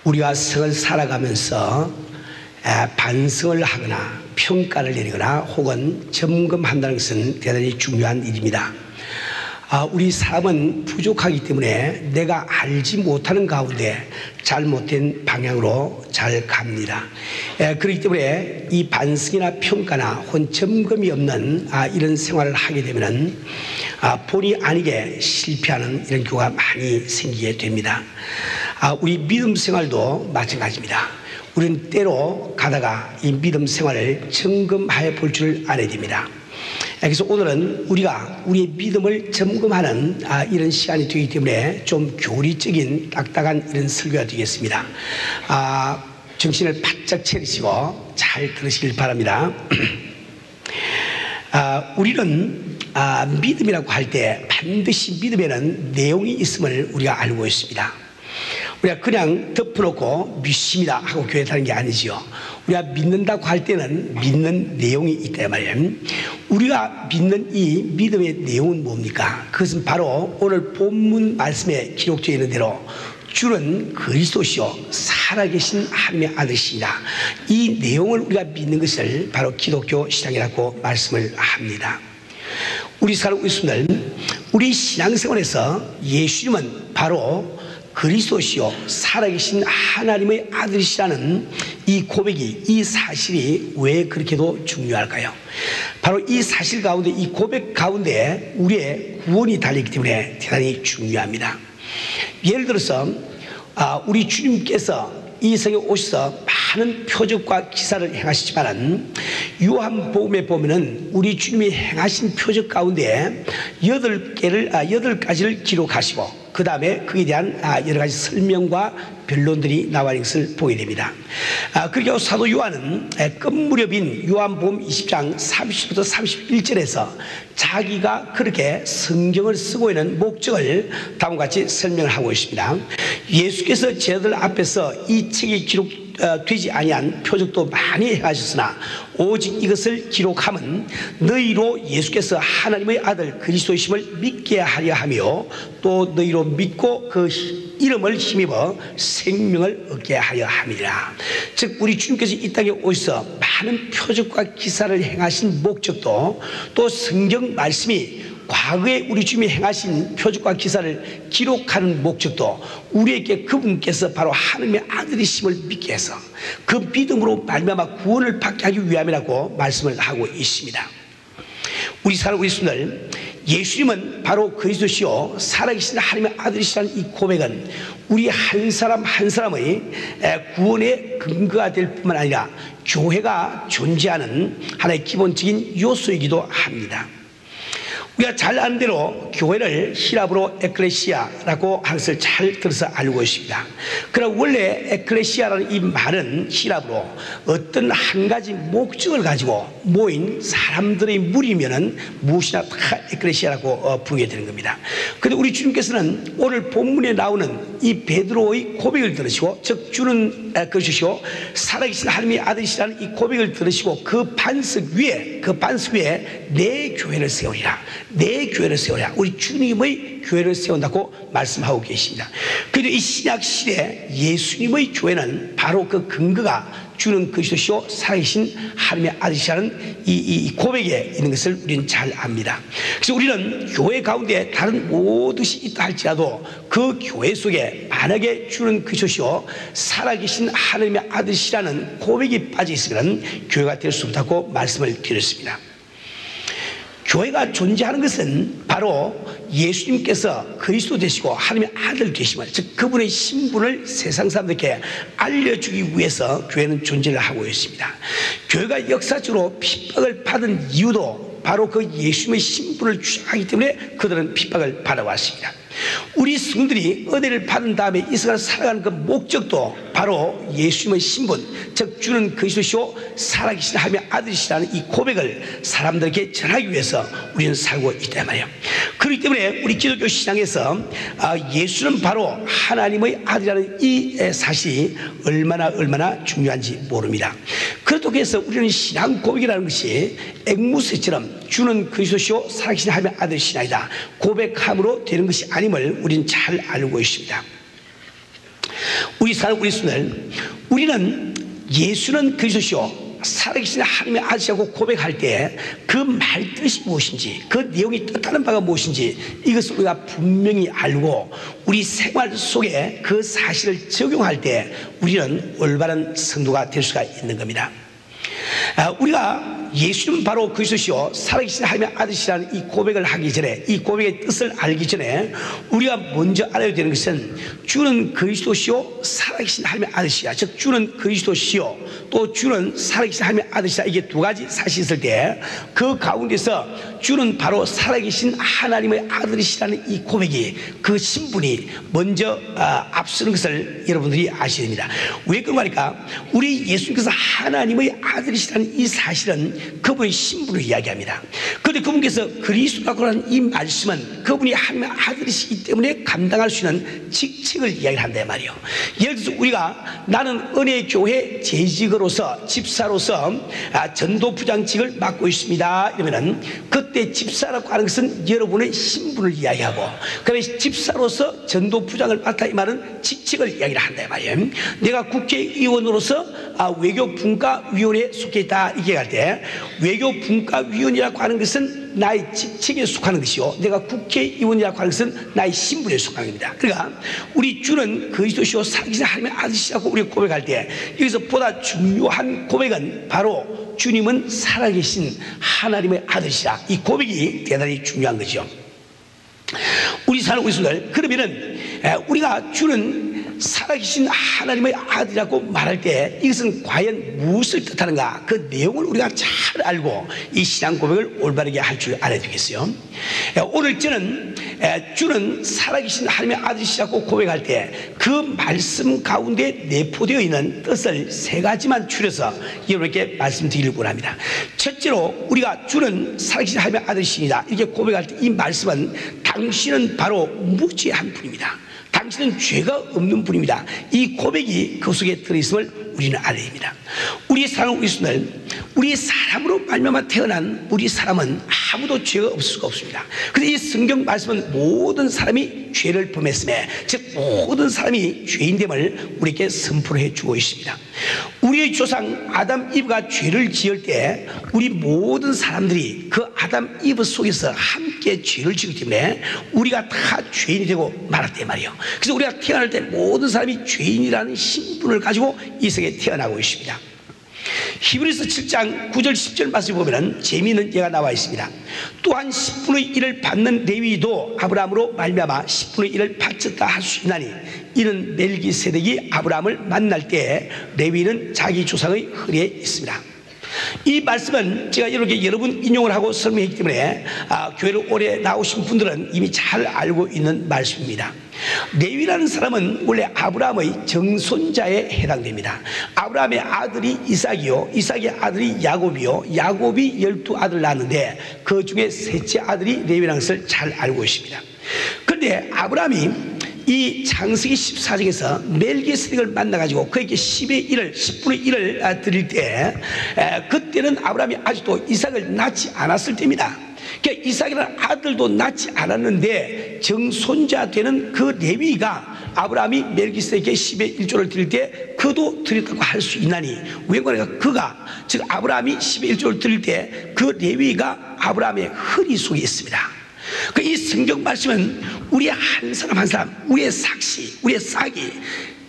우리가 생을 살아가면서 반성을 하거나 평가를 내리거나 혹은 점검한다는 것은 대단히 중요한 일입니다. 우리 사람은 부족하기 때문에 내가 알지 못하는 가운데 잘못된 방향으로 잘 갑니다. 그렇기 때문에 이 반성이나 평가나 혹은 점검이 없는 이런 생활을 하게 되면 본의 아니게 실패하는 이런 경우가 많이 생기게 됩니다. 우리 믿음 생활도 마찬가지입니다. 우리는 때로 가다가 이 믿음 생활을 점검해 볼 줄 알아야 됩니다. 그래서 오늘은 우리가 우리의 믿음을 점검하는 이런 시간이 되기 때문에 좀 교리적인 딱딱한 이런 설교가 되겠습니다. 정신을 바짝 차리시고 잘 들으시길 바랍니다. 우리는 믿음이라고 할 때 반드시 믿음에는 내용이 있음을 우리가 알고 있습니다. 우리가 그냥 덮어놓고 믿습니다 하고 교회 다니는 게 아니지요. 우리가 믿는다고 할 때는 믿는 내용이 있단 말이에요. 우리가 믿는 이 믿음의 내용은 뭡니까? 그것은 바로 오늘 본문 말씀에 기록되어 있는 대로 주는 그리스도시요 살아계신 하나님의 아들이시다. 이 내용을 우리가 믿는 것을 바로 기독교 신앙이라고 말씀을 합니다. 우리 살고 있습니다. 우리 신앙생활에서 예수님은 바로 그리스도시요 살아계신 하나님의 아들이시라는 이 고백이, 이 사실이 왜 그렇게도 중요할까요? 바로 이 사실 가운데, 이 고백 가운데 우리의 구원이 달려있기 때문에 대단히 중요합니다. 예를 들어서 우리 주님께서 이 세상에 오셔서 많은 표적과 기사를 행하시지만 요한복음에 보면은 우리 주님이 행하신 표적 가운데 8가지를 기록하시고 그 다음에 그에 대한 여러 가지 설명과 변론들이 나와 있는 것을 보게 됩니다. 그리고 사도 요한은 끝무렵인 요한복음 20장 30부터 31절에서 자기가 그렇게 성경을 쓰고 있는 목적을 다음과 같이 설명을 하고 있습니다. 예수께서 제자들 앞에서 이 책에 기록되지 아니한 표적도 많이 행하셨으나 오직 이것을 기록함은 너희로 예수께서 하나님의 아들 그리스도이심을 믿게 하려 하며 또 너희로 믿고 그 이름을 힘입어 생명을 얻게 하려 함이라. 즉 우리 주님께서 이 땅에 오셔서 많은 표적과 기사를 행하신 목적도 또 성경 말씀이 과거에 우리 주님이 행하신 표적과 기사를 기록하는 목적도 우리에게 그분께서 바로 하나님의 아들이심을 믿게 해서 그 믿음으로 말미암아 구원을 받게 하기 위함이라고 말씀을 하고 있습니다. 우리 살고 있음을 예수님은 바로 그리스도시요 살아계신 하나님의 아들이시라는 이 고백은 우리 한 사람 한 사람의 구원의 근거가 될 뿐만 아니라 교회가 존재하는 하나의 기본적인 요소이기도 합니다. 우리가 잘 아는 대로 교회를 히라브로 에클레시아라고 하는 것을 잘 들어서 알고 있습니다. 그러나 원래 에클레시아라는 이 말은 히라브로 어떤 한 가지 목적을 가지고 모인 사람들의 무리면은 무엇이나 다 에클레시아라고 부르게 되는 겁니다. 그런데 우리 주님께서는 오늘 본문에 나오는 이 베드로의 고백을 들으시고, 즉 주는 그러시오 살아계신 하나님의 아들이시라는 이 고백을 들으시고 그 반석 위에 내 교회를 세우리라. 내 교회를 세우라. 우리 주님의 교회를 세운다고 말씀하고 계십니다. 그런데 이 신약 시대 예수님의 교회는 바로 그 근거가 주는 그리스도시요 살아계신 하나님의 아들이시라는 이 고백에 있는 것을 우리는 잘 압니다. 그래서 우리는 교회 가운데 다른 모든 것이 있다 할지라도 그 교회 속에 만약에 주는 그리스도시요 살아계신 하나님의 아들이시라는 고백이 빠져 있으면 교회가 될 수 없다고 말씀을 드렸습니다. 교회가 존재하는 것은 바로 예수님께서 그리스도 되시고 하나님의 아들 되심을, 즉 그분의 신분을 세상 사람들에게 알려주기 위해서 교회는 존재를 하고 있습니다. 교회가 역사적으로 핍박을 받은 이유도 바로 그 예수님의 신분을 주장하기 때문에 그들은 핍박을 받아왔습니다. 우리 성들이 은혜를 받은 다음에 이 세상을 살아가는 그 목적도 바로 예수님의 신분, 즉 주는 그리스도시요 살아계신 하나님의 아들이시라는 이 고백을 사람들에게 전하기 위해서 우리는 살고 있단 말이에요. 그렇기 때문에 우리 기독교 신앙에서 예수는 바로 하나님의 아들이라는 이 사실이 얼마나 중요한지 모릅니다. 그렇다고 해서 우리는 신앙 고백이라는 것이 앵무새처럼 주는 그리스도시요 살아계신 하나님의 아들이시나이다 고백함으로 되는 것이 아님을 우리는 잘 알고 있습니다. 우리 사는 우리 순을 우리는 예수는 그리스도시요 살아계신 하나님의 아들이라고 고백할 때 그 말뜻이 무엇인지, 그 내용이 뜻하는 바가 무엇인지 이것을 우리가 분명히 알고 우리 생활 속에 그 사실을 적용할 때 우리는 올바른 성도가 될 수가 있는 겁니다. 우리가 예수는 바로 그리스도시요 살아계신 하나님의 아들이라는 이 고백을 하기 전에, 이 고백의 뜻을 알기 전에 우리가 먼저 알아야 되는 것은 주는 그리스도시요 살아계신 하나님의 아들이시라, 즉 주는 그리스도시요 또 주는 살아계신 하나님의 아들이시라, 이게 두 가지 사실이 있을 때 그 가운데서 주는 바로 살아계신 하나님의 아들이시라는 이 고백이, 그 신분이 먼저 앞서는 것을 여러분들이 아셔야 됩니다. 왜 그런가 하니까 우리 예수님께서 하나님의 아들이시라는 이 사실은 그분의 신분을 이야기합니다. 그런데 그분께서 그리스도라고 하는 이 말씀은 그분이 하나님의 아들이시기 때문에 감당할 수 있는 직책을 이야기한단 말이에요. 예를 들어서 우리가 나는 은혜교회 재직으로서 집사로서 전도부장직을 맡고 있습니다 이러면은 그때 집사라고 하는 것은 여러분의 신분을 이야기하고, 그다음에 집사로서 전도부장을 맡아 이 말은 직책을 이야기를 한단 말이에요. 내가 국회의원으로서 외교분과위원회에 속해 있다 이렇게 할 때 외교분과위원이라고 하는 것은 나의 직책에 속하는 것이요, 내가 국회의원이라고 하는 것은 나의 신분에 속하는 겁니다. 그러니까 우리 주는 그리스도시요 살아계신 하나님의 아들이시라고 우리가 고백할 때 여기서 보다 중요한 고백은 바로 주님은 살아계신 하나님의 아들이시라, 이 고백이 대단히 중요한 거죠. 우리 사는 우리 손들, 그러면은 우리가 주는 살아계신 하나님의 아들이라고 말할 때 이것은 과연 무엇을 뜻하는가, 그 내용을 우리가 잘 알고 이 신앙 고백을 올바르게 할 줄 알아야 되겠어요. 오늘 저는 주는 살아계신 하나님의 아들이시라고 고백할 때 그 말씀 가운데 내포되어 있는 뜻을 세 가지만 추려서 여러분께 말씀드리려고 합니다. 첫째로 우리가 주는 살아계신 하나님의 아들이십니다 이렇게 고백할 때 이 말씀은 당신은 바로 무죄한 분입니다, 당신은 죄가 없는 분입니다, 이 고백이 그 속에 들어있음을 우리는 알아야 됩니다. 우리 사랑하는 우리 손을, 우리 사람으로 말미암아 태어난 우리 사람은 아무도 죄가 없을 수가 없습니다. 그래서 이 성경 말씀은 모든 사람이 죄를 범했음에, 즉 모든 사람이 죄인됨을 우리에게 선포를 해주고 있습니다. 우리의 조상 아담 이브가 죄를 지을 때 우리 모든 사람들이 그 아담 이브 속에서 함께 죄를 지기 때문에 우리가 다 죄인이 되고 말았단 말이에요. 그래서 우리가 태어날 때 모든 사람이 죄인이라는 신분을 가지고 이 세계에 태어나고 있습니다. 히브리서 7장 9절 10절 말씀을 보면 재미있는 예가 나와 있습니다. 또한 10분의 1을 받는 레위도 아브라함으로 말미암아 10분의 1을 바쳤다 할 수 있나니 이는 멜기세덱이 아브라함을 만날 때 레위는 자기 조상의 허리에 있습니다. 이 말씀은 제가 이렇게 여러 번 인용을 하고 설명했기 때문에 교회를 오래 나오신 분들은 이미 잘 알고 있는 말씀입니다. 레위라는 사람은 원래 아브라함의 정손자에 해당됩니다. 아브라함의 아들이 이삭이요, 이삭의 아들이 야곱이요, 야곱이 12아들 낳았는데 그 중에 셋째 아들이 레위라는 것을 잘 알고 있습니다. 그런데 아브라함이 이 창세기 14장에서 멜기세덱을 만나가지고 그에게 10분의 1을 드릴 때 그때는 아브라함이 아직도 이삭을 낳지 않았을 때입니다. 그러니까 이삭이라는 아들도 낳지 않았는데 정손자 되는 그 레위가 아브라함이 멜기세덱에게 10의 1조를 드릴 때 그도 드렸다고 할 수 있나니, 왜 그러니까 그가, 즉 아브라함이 10의 1조를 드릴 때 그 레위가 아브라함의 허리 속에 있습니다. 이 성경 말씀은 우리 한 사람 한 사람, 우리의 삭시, 우리의 싹이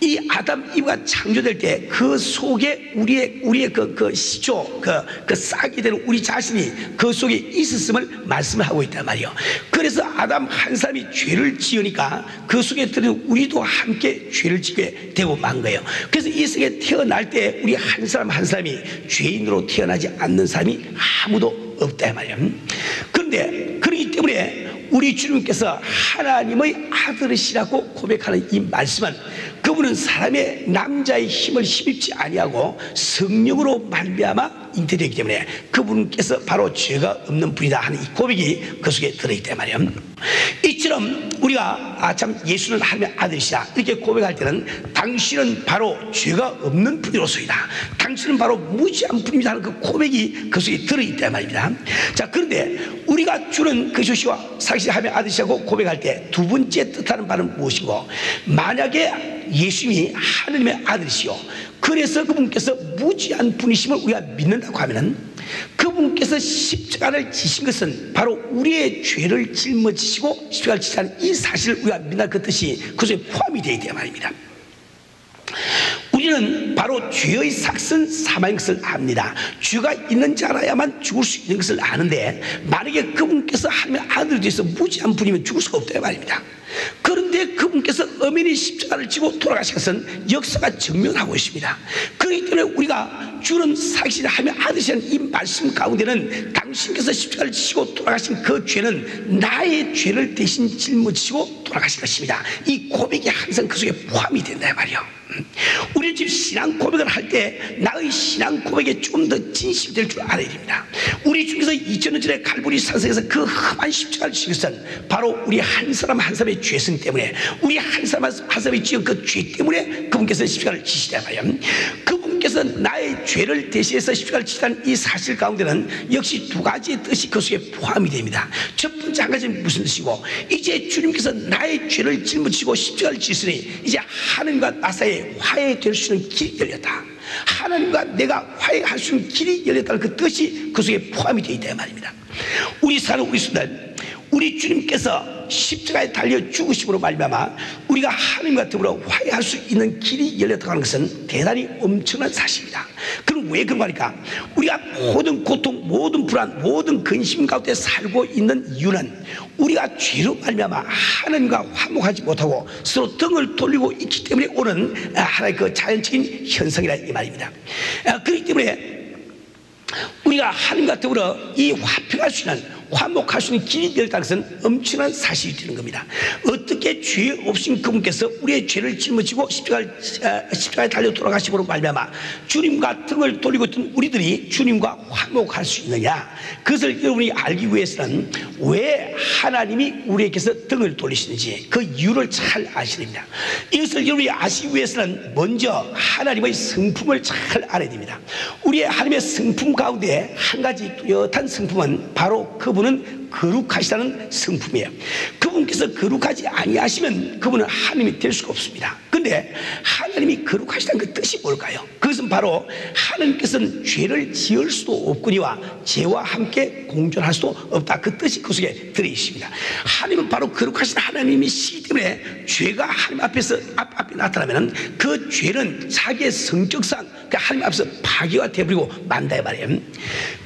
이 아담 이브가 창조될 때 그 속에 우리의 그 시조, 그 싹이 되는 우리 자신이 그 속에 있었음을 말씀을 하고 있단 말이에요. 그래서 아담 한 사람이 죄를 지으니까 그 속에 들은 우리도 함께 죄를 짓게 되고 만 거예요. 그래서 이 세계에 태어날 때 우리 한 사람 한 사람이 죄인으로 태어나지 않는 사람이 아무도 없다 말이에요. 그런데 그렇기 때문에 우리 주님께서 하나님의 아들이시라고 고백하는 이 말씀은 그분은 사람의 남자의 힘을 힘입지 아니하고 성령으로 말미암아 잉태되기 때문에 그분께서 바로 죄가 없는 분이다 하는 이 고백이 그 속에 들어있단 말이에요. 이처럼 우리가 참 예수는 하나님의 아들이시다 이렇게 고백할 때는 당신은 바로 죄가 없는 분이로소이다, 당신은 바로 무지한 분입니다 하는 그 고백이 그 속에 들어있단 말입니다. 자, 그런데 우리가 주는 그리스도시와 살아계신 하나님의 아들이시라고 고백할 때 두 번째 뜻하는 바는 무엇이고, 만약에 예수님이 하나님의 아들이시오, 그래서 그분께서 무지한 분이심을 우리가 믿는다고 하면은 그분께서 십자가를 지신 것은 바로 우리의 죄를 짊어지시고 십자가를 지시는 이 사실을 우리가 믿는다, 그 뜻이 그 속에 포함이 되어 있단 말입니다. 우리는 바로 죄의 삭은 사망인 것을 압니다. 죄가 있는 자라야만 죽을 수 있는 것을 아는데, 만약에 그분께서 하나님의 아들이 되어서 무지한 분이면 죽을 수가 없다 말입니다. 그런데 그분께서 엄연히 십자가를 지고 돌아가신 것은 역사가 증명하고 있습니다. 그렇기 때문에 우리가 주는 살아계신 하나님의 아들이라는 이 말씀 가운데는 당신께서 십자가를 지고 돌아가신 그 죄는 나의 죄를 대신 짊어지시고 돌아가신 것입니다. 이 고백이 항상 그 속에 포함이 된다 말이에요. 우리 지금 신앙 고백을 할 때 나의 신앙 고백에 좀 더 진실될 줄 알아야 됩니다. 우리 중에서 2000년 전에 갈보리 산성에서 그 험한 십자가를 지신 것은 바로 우리 한 사람 한 사람의 죄성 때문에, 우리 한 사람 한 사람이 지은 그 죄 때문에 그분께서 십자가를 지시다 말이에요. 그분께서 나의 죄를 대신해서 십자가를 지시다는 이 사실 가운데는 역시 두 가지의 뜻이 그 속에 포함이 됩니다. 첫 번째 한 가지는 무슨 뜻이고, 이제 주님께서 나의 죄를 짊어지고 십자가를 지으시니 이제 하나님과 나 사이에 화해될 수 있는 길이 열렸다, 하나님과 내가 화해할 수 있는 길이 열렸다는 그 뜻이 그 속에 포함이 되어 있다 말입니다. 우리 사는 우리 순간 우리 주님께서 십자가에 달려 죽으심으로 말미암아 우리가 하나님과 더불어 화해할 수 있는 길이 열렸다고 하는 것은 대단히 엄청난 사실입니다. 그럼 왜 그런 거니까? 우리가 모든 고통, 모든 불안, 모든 근심 가운데 살고 있는 이유는 우리가 죄로 말미암아 하나님과 화목하지 못하고 서로 등을 돌리고 있기 때문에 오는 하나의 그 자연적인 현상이라 이 말입니다. 그렇기 때문에 우리가 하나님과 더불어 이 화평할 수 있는, 화목할 수 있는 길이 열렸다는 것은 엄청난 사실이 되는 겁니다. 어떻게 죄 없인 그분께서 우리의 죄를 짊어지고 십자가에 달려 돌아가심으로 말미암아 주님과 등을 돌리고 있던 우리들이 주님과 화목할 수 있느냐, 그것을 여러분이 알기 위해서는 왜 하나님이 우리에게서 등을 돌리시는지 그 이유를 잘 아셔야 됩니다. 이것을 여러분이 아시기 위해서는 먼저 하나님의 성품을 잘 알아야 됩니다. 우리의 하나님의 성품 가운데 한 가지 뚜렷한 성품은 바로 그분은 거룩하시다는 성품이에요. 그분께서 거룩하지 아니하시면 그분은 하나님이 될 수가 없습니다. 그런데 하나님이 거룩하시다는 그 뜻이 뭘까요? 그것은 바로 하나님께서는 죄를 지을 수도 없거니와 죄와 함께 공존할 수도 없다, 그 뜻이 그 속에 들어있습니다. 하나님은 바로 거룩하신 하나님이시기 때문에 죄가 하나님 앞에 나타나면 그 죄는 자기의 성격상 하나님 앞에서 파괴가 되어버리고 만다 말이에요.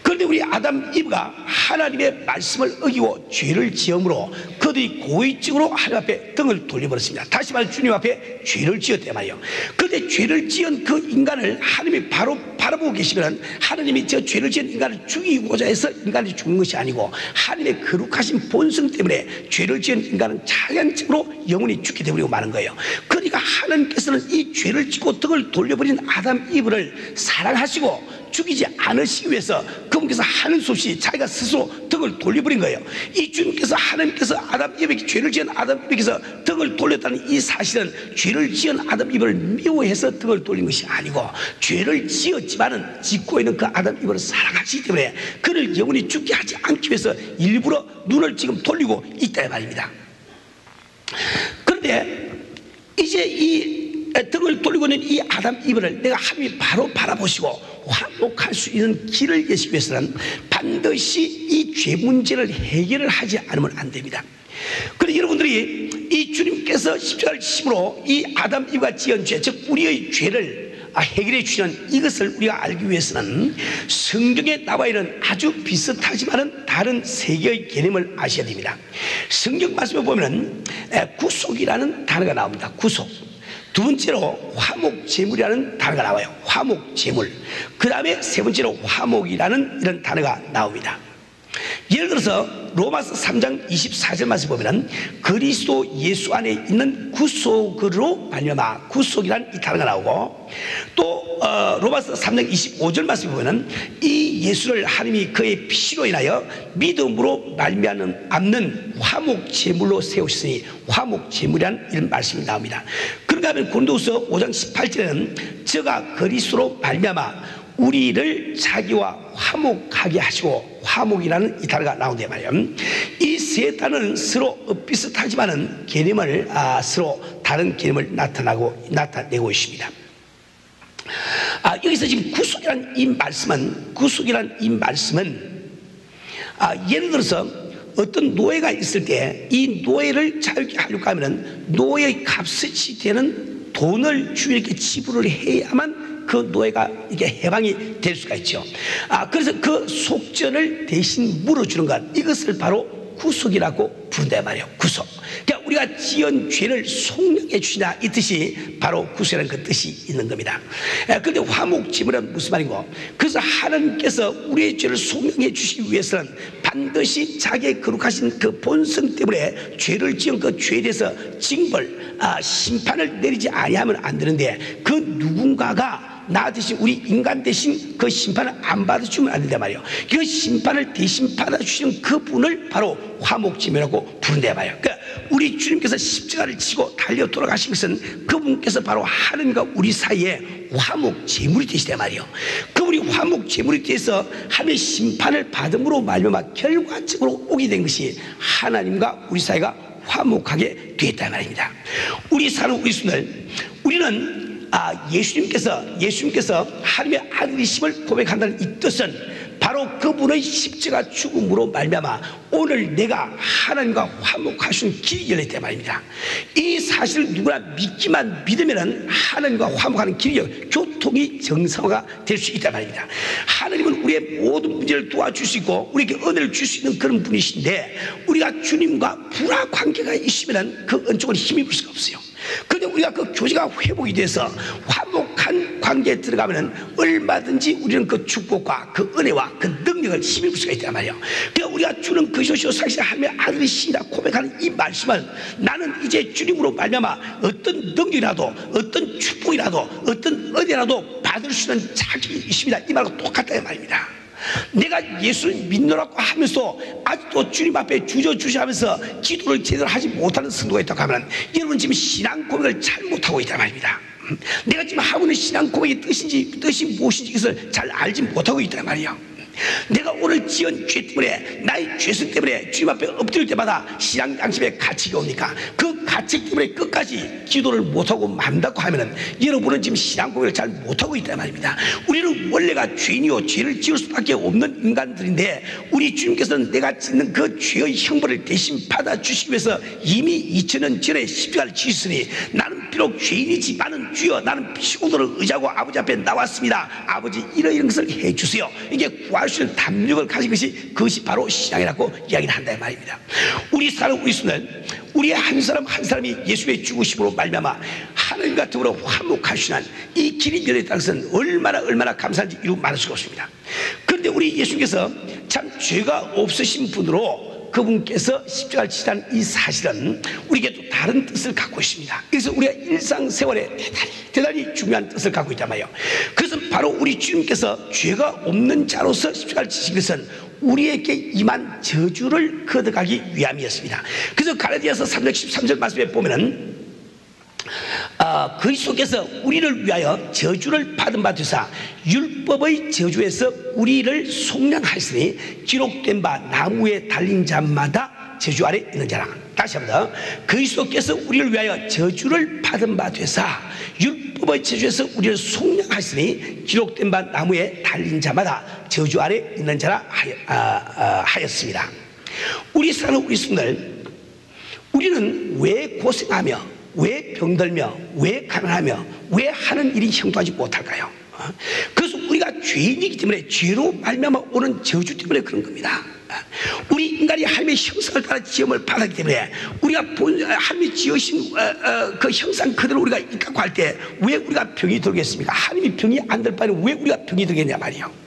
그런데 우리 아담 이브가 하나님의 말씀을 어기고 죄를 지음으로 그들이 고의적으로 하나님 앞에 등을 돌려버렸습니다. 다시 말해 주님 앞에 죄를 지었단 말이에요. 그런데 죄를 지은 그 인간을 하나님이 바로 바라보고 계시면 하나님이 저 죄를 지은 인간을 죽이고자 해서 인간이 죽는 것이 아니고 하나님의 거룩하신 본성 때문에 죄를 지은 인간은 자연적으로 영원히 죽게 되버리고 마는 거예요. 그러니까 하나님께서는 이 죄를 짓고 등을 돌려버린 아담 이브를 사랑하시고 죽이지 않으시기 위해서 그분께서 하는 수 없이 자기가 스스로 등을 돌려버린 거예요. 이 주님께서 하나님께서 아담 이브에게 죄를 지은 아담 이브에게서 등을 돌렸다는 이 사실은 죄를 지은 아담 이브를 미워해서 등을 돌린 것이 아니고 죄를 지었지만은 짓고 있는 그 아담 이브를 사랑하시기 때문에 그를 영원히 죽게 하지 않기 위해서 일부러 눈을 지금 돌리고 있다 말입니다. 그런데 이제 이 등을 돌리고 있는 이 아담 이브를 내가 하나님이 바로 바라보시고 화목할 수 있는 길을 여시기 위해서는 반드시 이 죄 문제를 해결을 하지 않으면 안 됩니다. 그런데 여러분들이 이 주님께서 십자가를 지심으로 이 아담 이브가 지은 죄, 즉 우리의 죄를 해결해 주시는 이것을 우리가 알기 위해서는 성경에 나와 있는 아주 비슷하지만은 다른 세 개의 개념을 아셔야 됩니다. 성경 말씀에 보면은 구속이라는 단어가 나옵니다. 구속. 두 번째로 화목제물이라는 단어가 나와요. 화목제물. 그 다음에 세 번째로 화목이라는 이런 단어가 나옵니다. 예를 들어서 로마서 3장 24절 말씀 보면 그리스도 예수 안에 있는 구속으로 말미암아 구속이라는 이 단어가 나오고 또 로마서 3장 25절 말씀에 보면은 이 예수를 하나님이 그의 피로 인하여 믿음으로 말미암는 화목 제물로 세우셨으니 화목 제물이라는 이런 말씀이 나옵니다. 그런가 하면 고린도후서 5장 18절에는 저가 그리스도로 말미암아 우리를 자기와 화목하게 하시고, 화목이라는 이 단어가 나온단 말이에요. 이 세 단어는 서로 비슷하지만은 개념을 서로 다른 개념을 나타내고 있습니다. 여기서 지금 구속이라는 이 말씀은 예를 들어서 어떤 노예가 있을 때 이 노예를 자유롭게 하려고 하면은 노예의 값이 되는 돈을 주인에게 지불을 해야만 그 노예가 이게 해방이 될 수가 있죠. 그래서 그 속전을 대신 물어주는 것, 이것을 바로 구속이라고 부른단 말이에요. 구속. 그러니까 우리가 지은 죄를 속량해 주시나, 이 뜻이 바로 구속이라는 그 뜻이 있는 겁니다. 그런데 화목제물은 무슨 말인고? 그래서 하나님께서 우리의 죄를 속량해 주시기 위해서는 반드시 자기의 거룩하신 그 본성 때문에 죄를 지은 그 죄에 대해서 징벌, 심판을 내리지 아니하면 안 되는데, 그 누군가가 나 대신, 우리 인간 대신 그 심판을 안 받아주면 안 된단 말이에요. 그 심판을 대신 받아주시는 그분을 바로 화목제물이라고 부른단 말이에요. 그러니까 우리 주님께서 십자가를 지고 달려 돌아가신 것은 그분께서 바로 하나님과 우리 사이에 화목제물이 되시단 말이에요. 그분이 화목제물이 돼서 하나님의 심판을 받음으로 말미암아 결과적으로 오게 된 것이 하나님과 우리 사이가 화목하게 되었단 말입니다. 우리 사는 우리 순을, 우리는 예수님께서 하나님의 아들이심을 고백한다는 이 뜻은 바로 그분의 십자가 죽음으로 말미암아 오늘 내가 하나님과 화목할 수 있는 길이 열렸단 말입니다. 이 사실을 누구나 믿기만 믿으면 하나님과 화목하는 길이, 교통이 정상화가 될 수 있단 말입니다. 하나님은 우리의 모든 문제를 도와줄 수 있고 우리에게 은혜를 줄 수 있는 그런 분이신데, 우리가 주님과 불화 관계가 있으면 그 은총을 힘입을 수가 없어요. 그런데 우리가 그 교제가 회복이 돼서 화목한 관계에 들어가면 얼마든지 우리는 그 축복과 그 은혜와 그 능력을 힘입을 수가 있단 말이에요. 그러니까 우리가 주는 그리스도시요 사실 하나님의 아들이시라 고백하는 이 말씀은, 나는 이제 주님으로 말미암아 어떤 능력이라도, 어떤 축복이라도, 어떤 은혜라도 받을 수 있는 자격이 있습니다, 이 말과 똑같다 이 말입니다. 내가 예수를 믿노라고 하면서 아직도 주님 앞에 주저주저하면서 기도를 제대로 하지 못하는 성도가 있다고 하면, 여러분 지금 신앙 고백을 잘못하고 있단 말입니다. 내가 지금 하고 있는 신앙 고백의 뜻이 무엇인지 이것을 잘 알지 못하고 있단 말이에요. 내가 오늘 지은 죄 때문에, 나의 죄성 때문에 주님 앞에 엎드릴 때마다 신앙 양심에 가책이 오니까 그 가책 때문에 끝까지 기도를 못하고 만다고 하면은 여러분은 지금 신앙 고백을 잘 못하고 있단 말입니다. 우리는 원래가 죄인이요 죄를 지을 수밖에 없는 인간들인데, 우리 주님께서는 내가 짓는 그 죄의 형벌을 대신 받아주시기 위해서 이미 2000년 전에 십자가를 지으시니, 나는 비록 죄인이지만은 주여 나는 피고도를 의지하고 아버지 앞에 나왔습니다, 아버지 이런 것을 해주세요, 이게 구할 수 있는 담력을 가진 그것이 바로 신앙이라고 이야기를 한다 말입니다. 우리 사는 우리 순은 우리 한 사람 한 사람이 예수의 죽으심으로 말미암아 하나님과 더불어 화목할 수 있는 이 길이 열렸다는 것은 얼마나 감사한지 이루 말할 수가 없습니다. 그런데 우리 예수님께서 참 죄가 없으신 분으로 그분께서 십자가를 지시는 이 사실은 우리에게 또 다른 뜻을 갖고 있습니다. 그래서 우리가 일상생활에 대단히 중요한 뜻을 갖고 있단 말이에요. 그래서 바로 우리 주님께서 죄가 없는 자로서 십자가를 지신 것은 우리에게 임한 저주를 걷어가기 위함이었습니다. 그래서 갈라디아서 3장 13절 말씀에 보면은 그리스도께서 우리를 위하여 저주를 받은 바 되사 율법의 저주에서 우리를 속량하시니 기록된 바 나무에 달린 자마다 저주 아래 있는 자라. 다시 한번 더, 그리스도께서 우리를 위하여 저주를 받은 바 되사 율법의 저주에서 우리를 속량하시니 기록된 바 나무에 달린 자마다 저주 아래 있는 자라 하였습니다. 우리 사는 우리 순을, 우리는 왜 고생하며, 왜 병들며, 왜 가난하며, 왜 하는 일이 형통하지 못할까요? 그래서 우리가 죄인이기 때문에, 죄로 말미암아 오는 저주 때문에 그런 겁니다. 우리 인간이 하나님의 형상을 따라 지음을 받았기 때문에, 우리가 하나님이 지으신 그 형상 그대로 우리가 있다고 할 때 왜 우리가 병이 들겠습니까? 하나님이 병이 안 들 바에는 왜 우리가 병이 들겠냐 말이에요.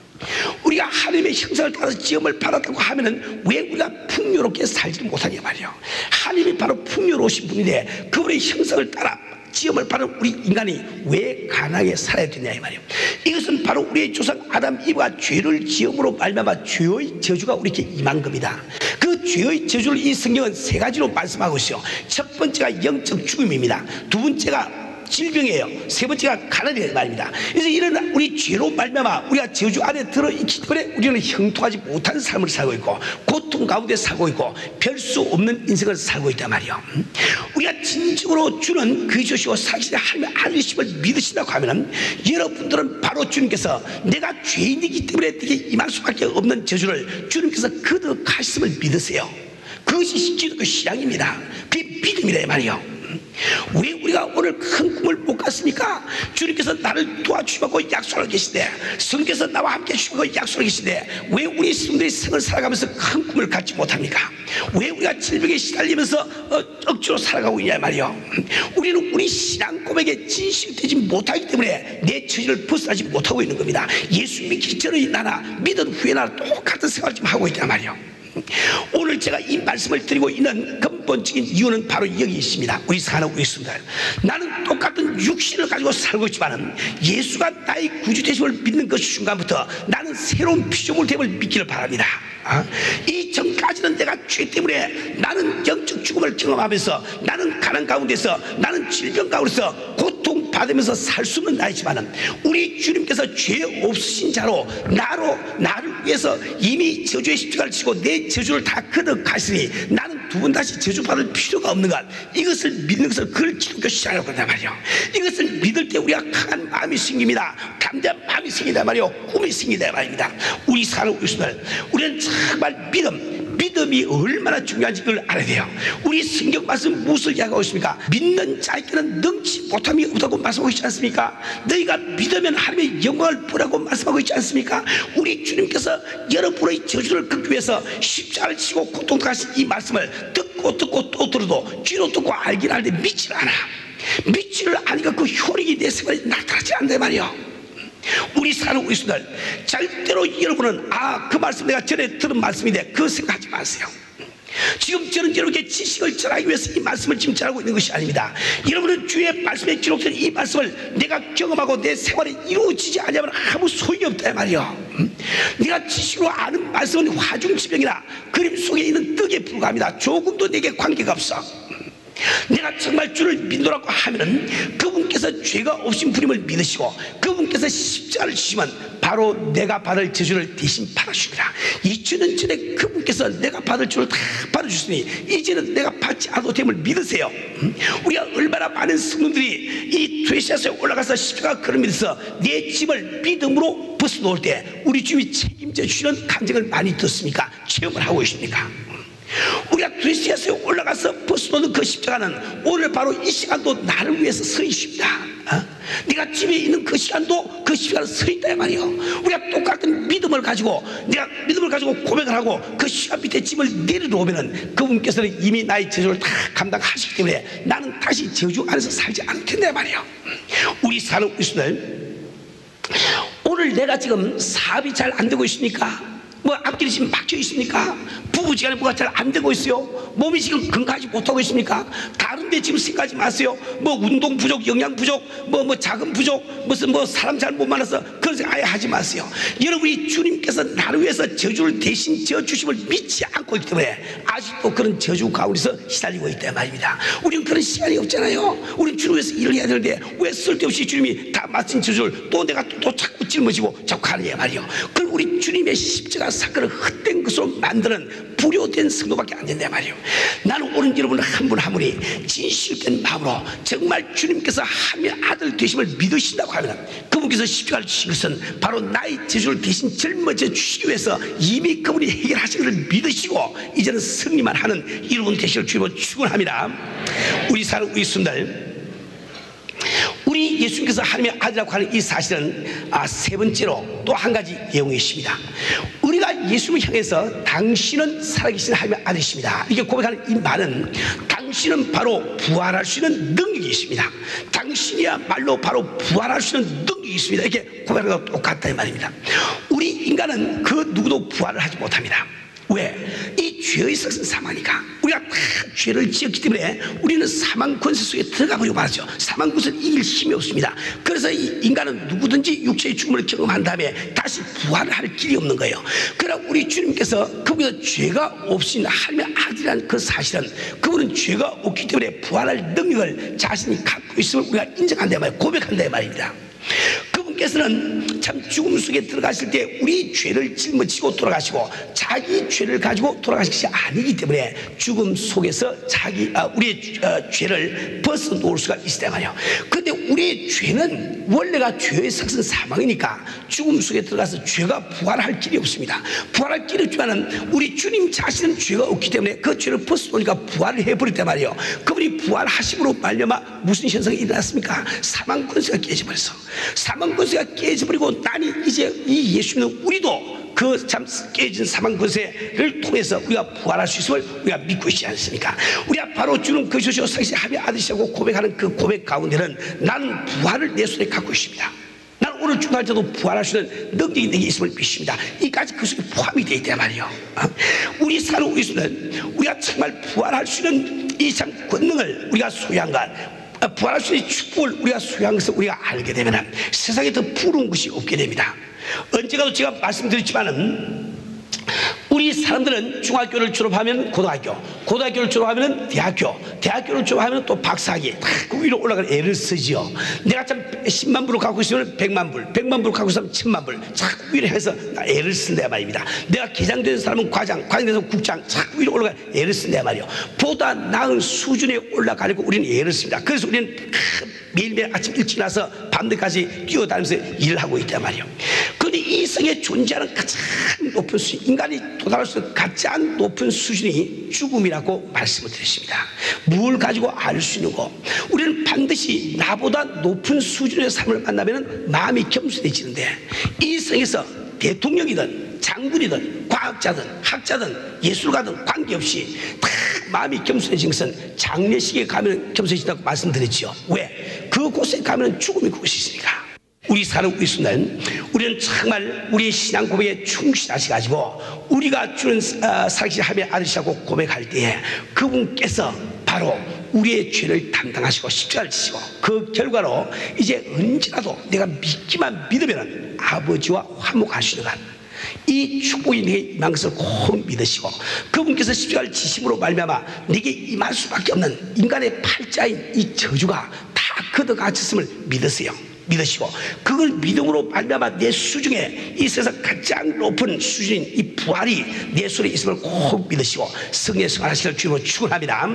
우리가 하나님의 형상을 따라서 지음을 받았다고 하면은 왜 우리가 풍요롭게 살지 못하냐 말이에요. 하나님이 바로 풍요로우신 분인데, 그분의 형상을 따라 지음을 받은 우리 인간이 왜 가난하게 살아야 되냐 이 말이에요. 이것은 바로 우리의 조상 아담 이브가 죄를 지음으로 말미암아 죄의 저주가 우리에게 임한 겁니다. 그 죄의 저주를 이 성경은 세 가지로 말씀하고 있어요. 첫 번째가 영적 죽음입니다. 두 번째가 질병이에요. 세 번째가 가난이라는 말입니다. 그래서 이런 우리 죄로 말미암아 우리가 저주 안에 들어있기 때문에 우리는 형통하지 못한 삶을 살고 있고 고통 가운데 살고 있고 별 수 없는 인생을 살고 있단 말이에요. 우리가 진정으로 주는 그리스도시고 살아계신 하나님의 아들이심을 믿으신다고 하면 여러분들은 바로 주님께서 내가 죄인이기 때문에 내게 임할 수밖에 없는 저주를 주님께서 거듭하심을 믿으세요. 그것이 기독교 신앙입니다. 그게 믿음이라 말이에요. 왜 우리가 오늘 큰 꿈을 못 갔습니까? 주님께서 나를 도와주시고 약속을 계시대. 성께서 나와 함께 주시고 약속을 계시대. 왜 우리 성들이 생을 살아가면서 큰 꿈을 갖지 못합니까? 왜 우리가 질병에 시달리면서 억지로 살아가고 있냐 말이요. 우리는 우리 신앙 고백에 진실되지 못하기 때문에 내 처지를 벗어나지 못하고 있는 겁니다. 예수 믿기 전에 나나 믿은 후에 나나 똑같은 생활을 지금 하고 있단 말이요. 오늘 제가 이 말씀을 드리고 있는 근본적인 이유는 바로 여기 있습니다. 우리 사는 우리 있습니다. 나는 똑같은 육신을 가지고 살고 있지만 예수가 나의 구주 되심을 믿는 그 순간부터 나는 새로운 피조물 됨을 믿기를 바랍니다. 이 전까지는 내가 죄 때문에 나는 영적 죽음을 경험하면서 나는 가난 가운데서 나는 질병 가운데서 고통받으면서 살 수 없는 나이지만 우리 주님께서 죄 없으신 자로 나를 위해서 이미 저주의 십자가를 치고 내 저주를 다 거듭가시니 나는 두 번 다시 저주받을 필요가 없는 것, 이것을 믿는 것을 그걸 기독교 신앙이라고 한단 말이에요. 이것을 믿을 때 우리가 강한 마음이 생깁니다. 담대한 마음이 생긴단 말이에요. 꿈이 생긴단 말입니다. 우리 사는 우리들 우리는 정말 믿음이 얼마나 중요한지 그걸 알아야 돼요. 우리 성경 말씀 무엇을 이야기하고 있습니까? 믿는 자에게는 능치 못함이 없다고 말씀하고 있지 않습니까? 너희가 믿으면 하나님의 영광을 보라고 말씀하고 있지 않습니까? 우리 주님께서 여러분의 저주를 걷기 위해서 십자가를 치고 고통하신 이 말씀을 듣고 또 들어도 귀로 듣고 알긴 하는데 믿지를 않아. 믿지를 않으니까 그 효력이 내 생활에 나타나지 않는단 말이에요. 우리 사는 우리 수들 절대로 여러분은 그 말씀 내가 전에 들은 말씀인데 그거 생각하지 마세요. 지금 저는 여러분께 지식을 전하기 위해서 이 말씀을 지금 전하고 있는 것이 아닙니다. 여러분은 주의 말씀에 기록된 이 말씀을 내가 경험하고 내 생활에 이루어지지 않으면 아무 소용이 없다 말이요. 네가 지식으로 아는 말씀은 화중지병이나 그림 속에 있는 떡에 불과합니다. 조금도 내게 관계가 없어. 내가 정말 주를 믿노라고 하면은 그분께서 죄가 없인 분임을 믿으시고 그분께서 십자가를 지시면 바로 내가 받을 저주를 대신 받아주십니다. 2000년 전에 그분께서 내가 받을 저주를 다 받아주시니 이제는 내가 받지 않아도 됨을 믿으세요. 우리가 얼마나 많은 성도들이 이 twe시아스에 올라가서 십자가 걸으면서 내 짐을 믿음으로 벗어놓을 때 우리 주님이 책임져 주시는 감정을 많이 듣습니까? 체험을 하고 있습니까? 우리가 twe시아스에 올라가서 벗어놓는 그 십자가는 오늘 바로 이 시간도 나를 위해서 서 있습니다. 네가 집에 있는 그 시간도 그 시간은 서 있다 말이에요. 우리가 똑같은 믿음을 가지고 내가 믿음을 가지고 고백을 하고 그 시간 밑에 짐을 내려놓으면은 그분께서는 이미 나의 저주를 다 감당하시기 때문에 나는 다시 저주 안에서 살지 않을 텐데 말이에요. 우리 사는 우리들 오늘 내가 지금 사업이 잘 안 되고 있습니까? 뭐 앞길이 지금 막혀 있습니까? 부부지간에 뭐가 잘 안 되고 있어요? 몸이 지금 건강하지 못하고 있습니까? 다른데 지금 생각하지 마세요. 뭐 운동 부족, 영양 부족, 뭐 자금 부족, 무슨 뭐 사람 잘 못 만나서 그런 생각 아예 하지 마세요. 여러분이 주님께서 나를 위해서 저주를 대신 져주심을 믿지 않고 있기 때문에 아직도 그런 저주 가운데서 시달리고 있다 말입니다. 우리는 그런 시간이 없잖아요. 우리는 주님 위해서 일을 해야 되는데 왜 쓸데없이 주님이 다 맡은 저주를 또 내가 또 자꾸 짊어지고 자꾸 하느냐 말이요. 그럼 우리 주님의 십자가 사건을 헛된 것으로 만드는 불효된 성도밖에 안 된다 말이에요. 나는 오늘 여러분 한 분 한 분이 진실된 마음으로 정말 주님께서 하나님의 아들 되심을 믿으신다고 하면 그분께서 십자가를 지신 것은 바로 나의 저주를 대신 짊어져 주시기 위해서 이미 그분이 해결하신 것을 믿으시고 이제는 승리만 하는 여러분 되시길 주님으로 축원합니다. 우리 사는 우리 순들 우리 예수님께서 하나님의 아들이라고 하는 이 사실은 세 번째로 또 한 가지 내용이 있습니다. 우리가 예수님을 향해서 당신은 살아계신 하나님의 아들이십니다 이렇게 고백하는 이 말은 당신은 바로 부활할 수 있는 능력이 있습니다. 당신이야말로 바로 부활할 수 있는 능력이 있습니다 이렇게 고백하는 것과 똑같다 이 말입니다. 우리 인간은 그 누구도 부활을 하지 못합니다. 왜? 이 죄의 삭은 사망이니까. 우리가 다 죄를 지었기 때문에 우리는 사망 권세 속에 들어가 버리고 말하죠. 사망 권세를 이길 힘이 없습니다. 그래서 이 인간은 누구든지 육체의 죽음을 경험한 다음에 다시 부활을 할 길이 없는 거예요. 그러나 우리 주님께서 그분은 죄가 없인 하나님의 아들이라는 그 사실은, 그분은 죄가 없기 때문에 부활할 능력을 자신이 갖고 있음을 우리가 인정한다 말이에요. 고백한다 말입니다. 그분께서는 참 죽음 속에 들어가실 때 우리 죄를 짊어지고 돌아가시고 자기 죄를 가지고 돌아가신 것이 아니기 때문에 죽음 속에서 우리의 죄를 벗어놓을 수가 있단 말이에요. 그런데 우리의 죄는 원래가 죄의 삭은 사망이니까 죽음 속에 들어가서 죄가 부활할 길이 없습니다. 부활할 길이 없지만 우리 주님 자신은 죄가 없기 때문에 그 죄를 벗어놓으니까 부활을 해버렸단 말이에요. 그분이 부활하심으로 말미암아 무슨 현상이 일어났습니까? 사망 권세가 깨져버렸어. 사망 권세가 깨져버리고 나니 이제 이 예수님은 우리도 그 참 깨진 사망 권세를 통해서 우리가 부활할 수 있음을 우리가 믿고 있지 않습니까? 우리가 바로 주는 그리스도시요 살아계신 하나님의 아들이시라고 고백하는 그 고백 가운데는 나는 부활을 내 손에 갖고 있습니다. 나는 오늘 중간에 도 부활할 수 있는 능력이 내게 있음을 믿습니다. 이까지 그 속에 포함이 되어 있단 말이에요. 우리 사는 우리 손은 우리가 정말 부활할 수 있는 이 참 권능을 우리가 소유한 것, 부활할 수 있는 축복을 우리가 소유한 것을 우리가 알게 되면 세상에 더 부러운 것이 없게 됩니다. 언제가도 제가 말씀드렸지만은 우리 사람들은 중학교를 졸업하면 고등학교, 고등학교를 졸업하면 대학교, 대학교를 졸업하면 또 박사학위, 그 위로 올라갈 애를 쓰지요. 내가 참 10만 불을 갖고 있으면 100만 불, 100만 불을 갖고 있으면 1000만 불, 자꾸 위로 해서 애를 쓴다 말입니다. 내가 기장된 사람은 과장, 과장돼서 국장, 자꾸 위로 올라갈 애를 쓴다 말이요. 보다 나은 수준에 올라가려고 우리는 애를 씁니다. 그래서 우리는 매일매일 아침 일찍 나서 밤늦게까지 뛰어다니면서 일을 하고 있단 말이에요. 그런데 이 세상에 존재하는 가장 높은 수준, 인간이 도달할 수 있는 가장 높은 수준이 죽음이라고 말씀을 드렸습니다. 뭘 가지고 알 수 있는 거, 우리는 반드시 나보다 높은 수준의 삶을 만나면 마음이 겸손해지는데, 이 세상에서 대통령이든 장군이든 과학자든 학자든 예술가든 관계없이 다 마음이 겸손해진 것은 장례식에 가면 겸손해진다고 말씀드렸죠. 왜? 그곳에 가면 죽음이 그곳이 있으니까. 우리 사는 우리 순간 우리는 정말 우리의 신앙 고백에 충실하셔가지고 우리가 주는 살아계신 하나님의 아들이라고 고백할 때에 그분께서 바로 우리의 죄를 담당하시고 십자가를 지시고 그 결과로 이제 언제라도 내가 믿기만 믿으면 아버지와 화목할 수 있는 것, 이 축복이 내게 임한 것을 꼭 믿으시고 그분께서 십자가를 지심으로 말미암아 내게 임할 수밖에 없는 인간의 팔자인 이 저주가 다 걷어가셨음을 믿으시고 그걸 믿음으로 말미암아 내 수중에 이 세상 가장 높은 수준인 이 부활이 내 손에 있음을 꼭 믿으시고 성령의 승화하시기를 주님으로 축원합니다.